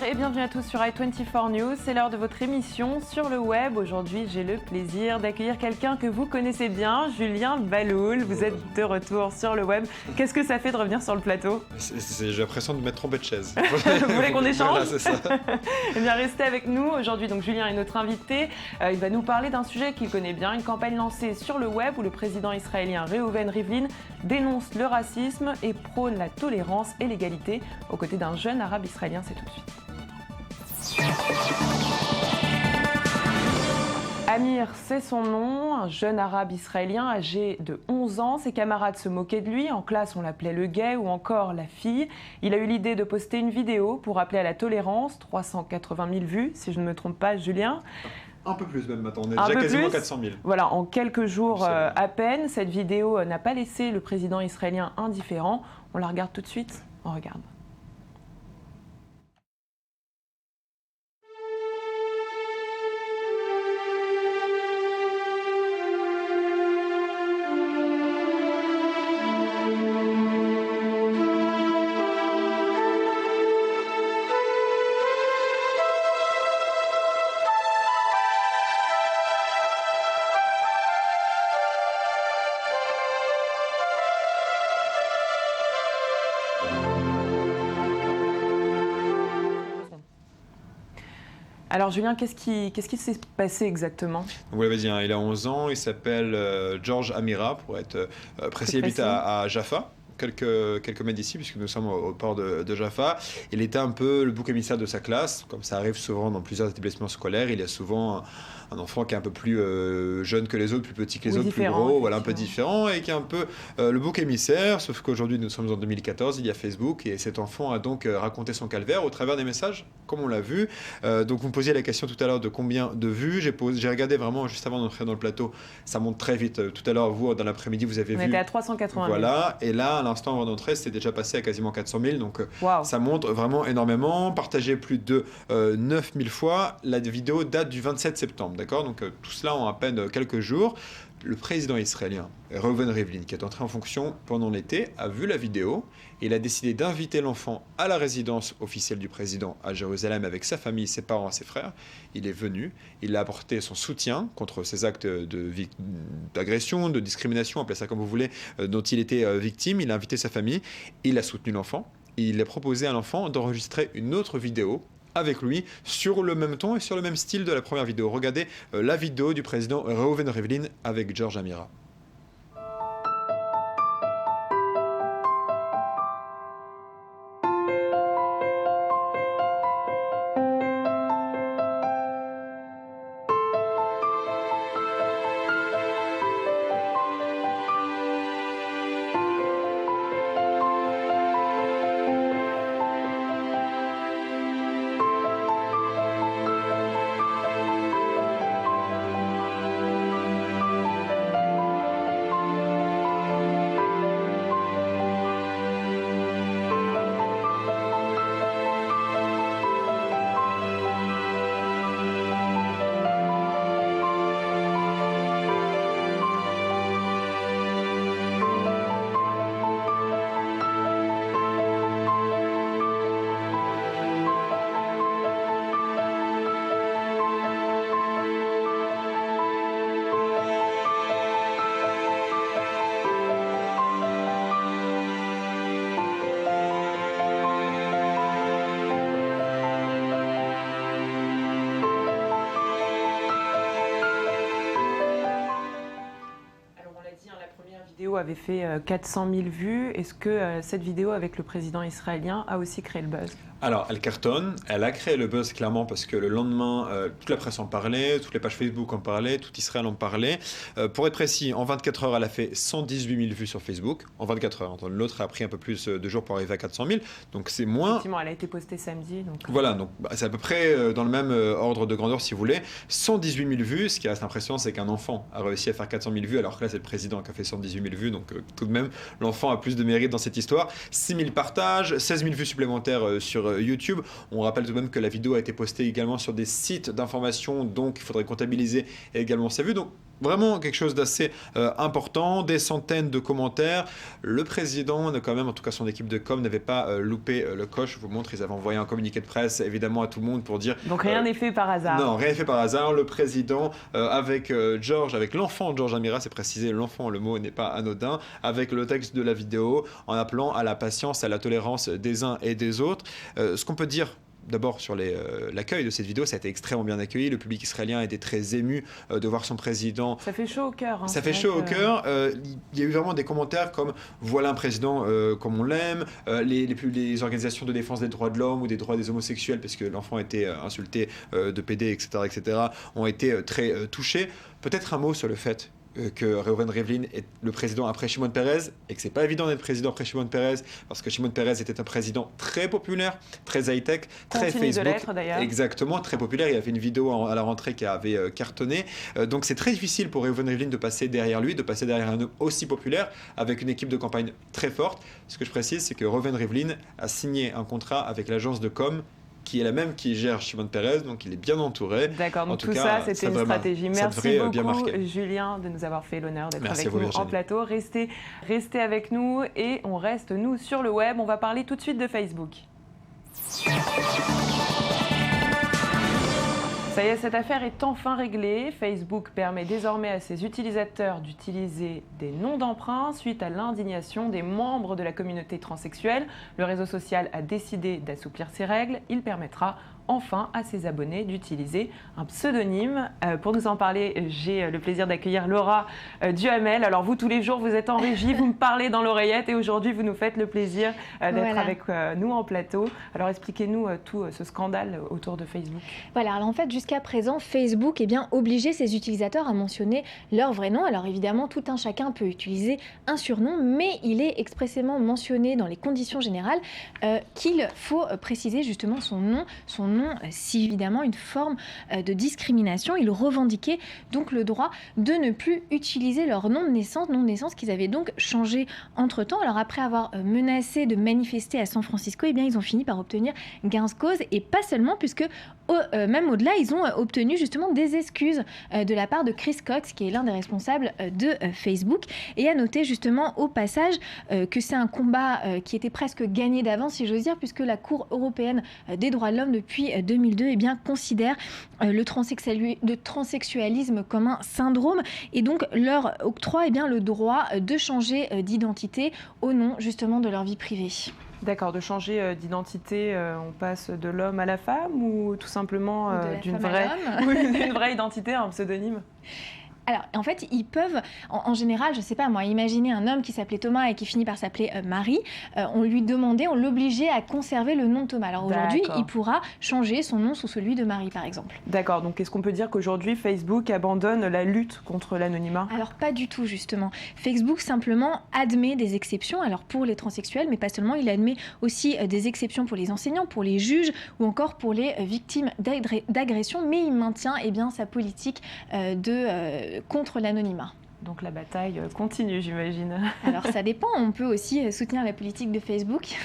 et bienvenue à tous sur i24 News. C'est l'heure de votre émission sur le web. Aujourd'hui, j'ai le plaisir d'accueillir quelqu'un que vous connaissez bien, Julien Balloul. Vous êtes de retour sur le web. Qu'est-ce que ça fait de revenir sur le plateau ? J'ai l'impression de m'être trompé de chaise. Vous voulez qu'on échange ? Voilà, c'est ça. Eh bien, restez avec nous. Aujourd'hui, donc, Julien est notre invité. Il va nous parler d'un sujet qu'il connaît bien, une campagne lancée sur le web où le président israélien Reuven Rivlin dénonce le racisme et prône la tolérance et l'égalité aux côtés d'un jeune arabe israélien. C'est tout de suite. Amir, c'est son nom, un jeune arabe israélien âgé de 11 ans. Ses camarades se moquaient de lui. En classe, on l'appelait le gay ou encore la fille. Il a eu l'idée de poster une vidéo pour appeler à la tolérance. 380 000 vues, si je ne me trompe pas, Julien. Un peu plus même maintenant, on est déjà quasiment 400 000. Voilà, en quelques jours à peine. Cette vidéo n'a pas laissé le président israélien indifférent. On la regarde tout de suite. On regarde. Alors Julien, qu'est-ce qui s'est passé exactement ? Donc ouais, vas-y, hein, il a 11 ans, il s'appelle George Amira, pour être précis, il habite à Jaffa. Quelques mètres d'ici, puisque nous sommes au port de Jaffa. Il était un peu le bouc émissaire de sa classe, comme ça arrive souvent dans plusieurs établissements scolaires. Il y a souvent un enfant qui est un peu plus jeune que les autres, plus petit que les autres, plus gros, voilà, un peu différent, et qui est un peu le bouc émissaire, sauf qu'aujourd'hui nous sommes en 2014, il y a Facebook, et cet enfant a donc raconté son calvaire au travers des messages, comme on l'a vu. Donc vous me posiez la question tout à l'heure de combien de vues. J'ai regardé vraiment juste avant d'entrer dans le plateau, ça monte très vite. Tout à l'heure, vous, dans l'après-midi, vous avez vu... On était à 380 000. Voilà, et là, à l'instant avant d'entrer, c'était déjà passé à quasiment 400 000, donc ça monte vraiment énormément. Partagé plus de 9000 fois. La vidéo date du 27 septembre, d'accord ? Donc tout cela en à peine quelques jours. Le président israélien, Reuven Rivlin, qui est entré en fonction pendant l'été, a vu la vidéo et il a décidé d'inviter l'enfant à la résidence officielle du président à Jérusalem avec sa famille, ses parents et ses frères. Il est venu, il a apporté son soutien contre ces actes d'agression, de discrimination, appelez ça comme vous voulez, dont il était victime. Il a invité sa famille, il a soutenu l'enfant. Il a proposé à l'enfant d'enregistrer une autre vidéo avec lui, sur le même ton et sur le même style de la première vidéo. Regardez la vidéo du président Reuven Rivlin avec George Amira. Avait fait 400 000 vues. Est-ce que cette vidéo avec le président israélien a aussi créé le buzz ? Alors, elle cartonne, elle a créé le buzz clairement parce que le lendemain, toute la presse en parlait, toutes les pages Facebook en parlaient, tout Israël en parlait. Pour être précis, en 24 heures, elle a fait 118 000 vues sur Facebook. En 24 heures, l'autre a pris un peu plus de jours pour arriver à 400 000. Donc c'est moins... Effectivement, elle a été postée samedi. Donc... Voilà, donc c'est à peu près dans le même ordre de grandeur si vous voulez. 118 000 vues, ce qui reste impressionnant, c'est qu'un enfant a réussi à faire 400 000 vues, alors que là c'est le président qui a fait 118 000 vues. Donc tout de même, l'enfant a plus de mérite dans cette histoire. 6 000 partages, 16 000 vues supplémentaires sur YouTube. On rappelle tout de même que la vidéo a été postée également sur des sites d'information, donc il faudrait comptabiliser également sa vue. Donc vraiment quelque chose d'assez important, des centaines de commentaires. Le président, quand même, en tout cas son équipe de com, n'avait pas loupé le coche. Je vous montre, ils avaient envoyé un communiqué de presse, évidemment, à tout le monde pour dire... Donc rien n'est fait par hasard. Non, rien n'est fait par hasard. Le président, avec George, avec l'enfant de George Amira, c'est précisé, l'enfant, le mot n'est pas anodin, avec le texte de la vidéo, en appelant à la patience, à la tolérance des uns et des autres. Ce qu'on peut dire d'abord sur l'accueil de cette vidéo, ça a été extrêmement bien accueilli. Le public israélien était très ému de voir son président. Ça fait chaud au cœur. Hein, ça fait chaud au cœur. Il y a eu vraiment des commentaires comme « Voilà un président comme on l'aime ». Les organisations de défense des droits de l'homme ou des droits des homosexuels, parce que l'enfant était insulté de PD, etc., ont été très touchés. Peut-être un mot sur le fait que Reuven Rivlin est le président après Shimon Peres et que c'est pas évident d'être président après Shimon Peres parce que Shimon Peres était un président très populaire, très high-tech, très Facebook. De l'être, d'ailleurs. Exactement, très populaire. Il y avait une vidéo à la rentrée qui avait cartonné. Donc c'est très difficile pour Reuven Rivlin de passer derrière lui, de passer derrière un homme aussi populaire avec une équipe de campagne très forte. Ce que je précise, c'est que Reuven Rivlin a signé un contrat avec l'agence de com qui est la même qui gère Shimon Peres, donc il est bien entouré. D'accord, donc tout ça, c'était une stratégie. Merci beaucoup, Julien, de nous avoir fait l'honneur d'être avec nous en plateau. Restez avec nous et on reste, nous, sur le web. On va parler tout de suite de Facebook. Ça y est, cette affaire est enfin réglée. Facebook permet désormais à ses utilisateurs d'utiliser des noms d'emprunt suite à l'indignation des membres de la communauté transsexuelle. Le réseau social a décidé d'assouplir ses règles. Il permettra enfin à ses abonnés d'utiliser un pseudonyme. Pour nous en parler, j'ai le plaisir d'accueillir Laura Duhamel. Alors vous, tous les jours, vous êtes en régie, vous me parlez dans l'oreillette et aujourd'hui, vous nous faites le plaisir d'être avec nous en plateau. Alors expliquez-nous tout ce scandale autour de Facebook. Voilà, alors en fait, jusqu'à présent, Facebook obligeait ses utilisateurs à mentionner leur vrai nom. Alors évidemment, tout un chacun peut utiliser un surnom, mais il est expressément mentionné dans les conditions générales qu'il faut préciser justement son nom si évidemment une forme de discrimination. Ils revendiquaient donc le droit de ne plus utiliser leur nom de naissance qu'ils avaient donc changé entre-temps. Alors après avoir menacé de manifester à San Francisco, ils ont fini par obtenir gain de cause et pas seulement puisque même au-delà, ils ont obtenu justement des excuses de la part de Chris Cox, qui est l'un des responsables de Facebook. Et à noter justement au passage que c'est un combat qui était presque gagné d'avance, si j'ose dire, puisque la Cour européenne des droits de l'homme depuis 2002 considère le transsexualisme comme un syndrome et donc leur octroie le droit de changer d'identité au nom justement de leur vie privée. D'accord, de changer d'identité, on passe de l'homme à la femme ou tout simplement d'une vraie identité à un pseudonyme? Alors, en fait, ils peuvent, en général, je ne sais pas moi, imaginer un homme qui s'appelait Thomas et qui finit par s'appeler Marie. On l'obligeait à conserver le nom de Thomas. Alors aujourd'hui, il pourra changer son nom sous celui de Marie, par exemple. D'accord, donc est-ce qu'on peut dire qu'aujourd'hui, Facebook abandonne la lutte contre l'anonymat? Alors pas du tout, justement. Facebook simplement admet des exceptions, alors pour les transsexuels, mais pas seulement, il admet aussi des exceptions pour les enseignants, pour les juges ou encore pour les victimes d'agression, mais il maintient sa politique contre l'anonymat. Donc la bataille continue, j'imagine. Alors ça dépend, on peut aussi soutenir la politique de Facebook.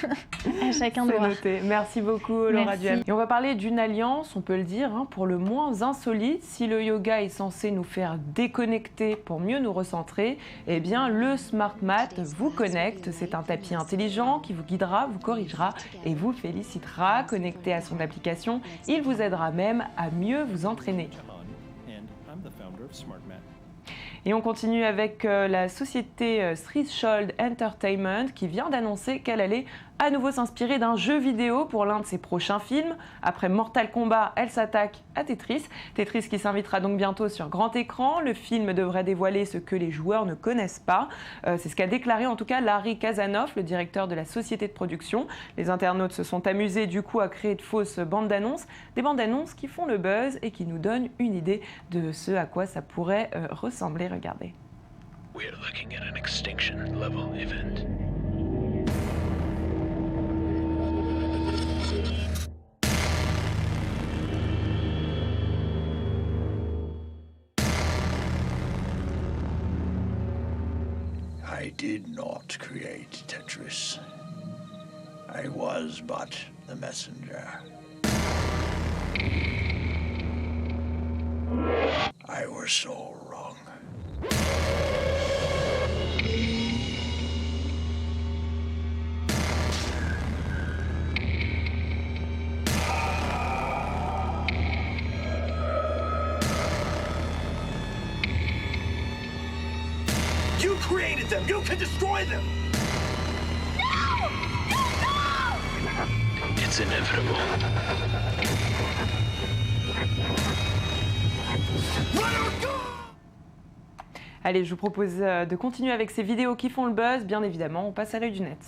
À chacun de voir. C'est noté. Merci beaucoup Laura Duhamel. Et on va parler d'une alliance, on peut le dire, pour le moins insolite. Si le yoga est censé nous faire déconnecter pour mieux nous recentrer, eh bien le SmartMat vous connecte. C'est un tapis intelligent qui vous guidera, vous corrigera et vous félicitera. Connecté à son application, il vous aidera même à mieux vous entraîner. Et on continue avec la société Threshold Entertainment qui vient d'annoncer qu'elle allait à nouveau s'inspirer d'un jeu vidéo pour l'un de ses prochains films. Après Mortal Kombat, elle s'attaque à Tetris. Tetris qui s'invitera donc bientôt sur grand écran. Le film devrait dévoiler ce que les joueurs ne connaissent pas. C'est ce qu'a déclaré en tout cas Larry Kazanoff, le directeur de la société de production. Les internautes se sont amusés du coup à créer de fausses bandes d'annonces. Des bandes d'annonces qui font le buzz et qui nous donnent une idée de ce à quoi ça pourrait ressembler. Regardez. We're looking at an extinction level event. I did not create Tetris. I was but the messenger. I were so wrong. You created them. You can destroy them. No! No! It's inevitable. Allez, je vous propose de continuer avec ces vidéos qui font le buzz. Bien évidemment, on passe à l'œil du net.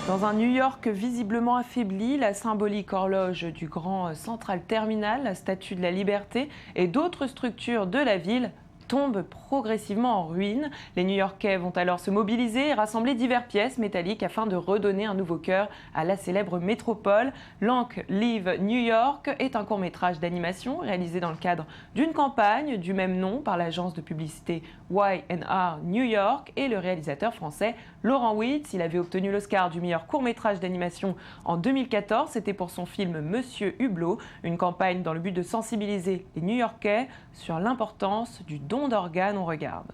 Dans un New York visiblement affaibli, la symbolique horloge du Grand Central Terminal, la Statue de la Liberté et d'autres structures de la ville tombent progressivement en ruine. Les New-Yorkais vont alors se mobiliser et rassembler diverses pièces métalliques afin de redonner un nouveau cœur à la célèbre métropole. Long Live New York est un court-métrage d'animation réalisé dans le cadre d'une campagne du même nom par l'agence de publicité Y&R New York et le réalisateur français Laurent Witz. Il avait obtenu l'Oscar du meilleur court-métrage d'animation en 2014. C'était pour son film Monsieur Hublot, une campagne dans le but de sensibiliser les New-Yorkais sur l'importance du don d'organes. On regarde.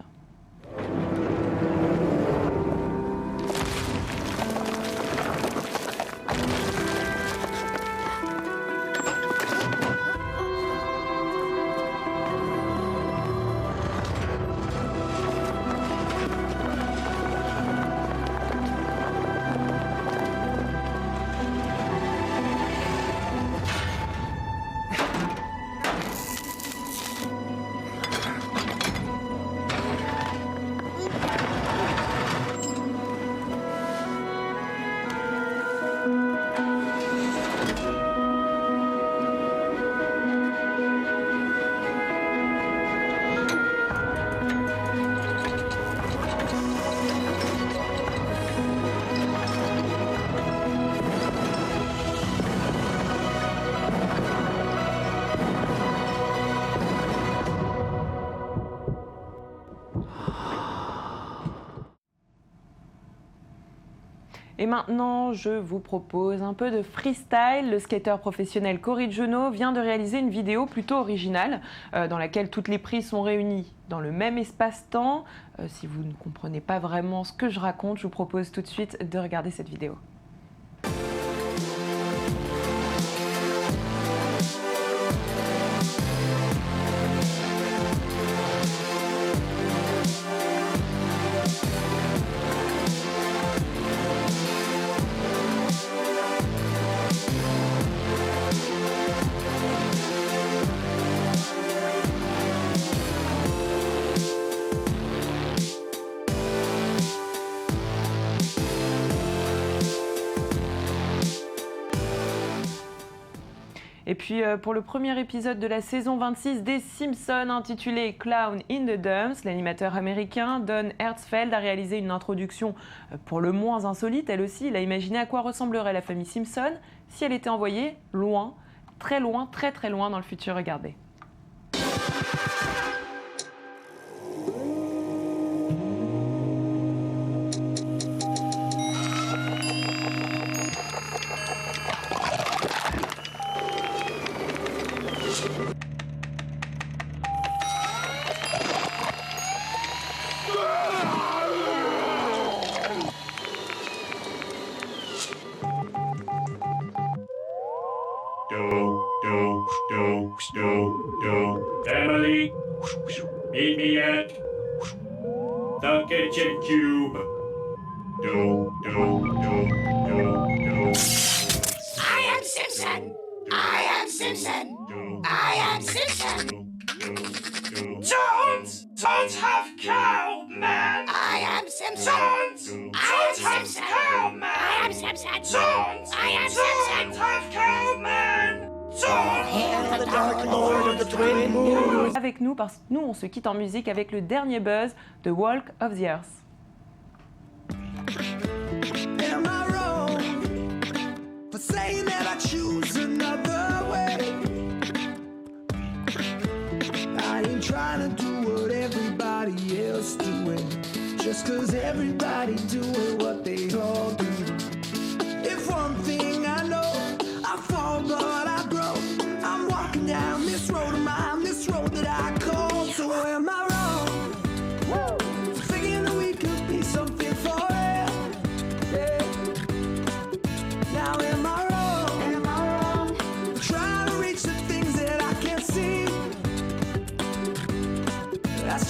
Et maintenant, je vous propose un peu de freestyle. Le skateur professionnel Cory Jono vient de réaliser une vidéo plutôt originale dans laquelle toutes les prises sont réunies dans le même espace-temps. Si vous ne comprenez pas vraiment ce que je raconte, je vous propose tout de suite de regarder cette vidéo. Et puis pour le premier épisode de la saison 26 des Simpsons intitulé Clown in the Dumps, l'animateur américain Don Hertzfeld a réalisé une introduction pour le moins insolite. Elle aussi, il a imaginé à quoi ressemblerait la famille Simpson si elle était envoyée loin, très loin dans le futur. Regardez. Emily, meet me at the kitchen cube. I am Simpson. I am Simpson. I am Simpson. Don't have cow, man. I am Simpson. Don't have cow, man. I am Simpson. I am Simpson. Don't have cow, man. Avec nous, parce que nous, on se quitte en musique avec le dernier buzz de Walk of the Earth. Am I wrong for saying that I choose another way? I ain't trying to do what everybody else doing, just cause everybody doing what they all do. If one thing I know, I fall but I grow. I'm walking down this road of mine, this road that I call. So am I wrong for thinking that we could be something forever? Yeah. Now am I wrong? Am I wrong for trying to reach the things that I can't see?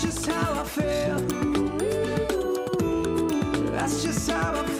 That's just how I feel. That's just how I feel.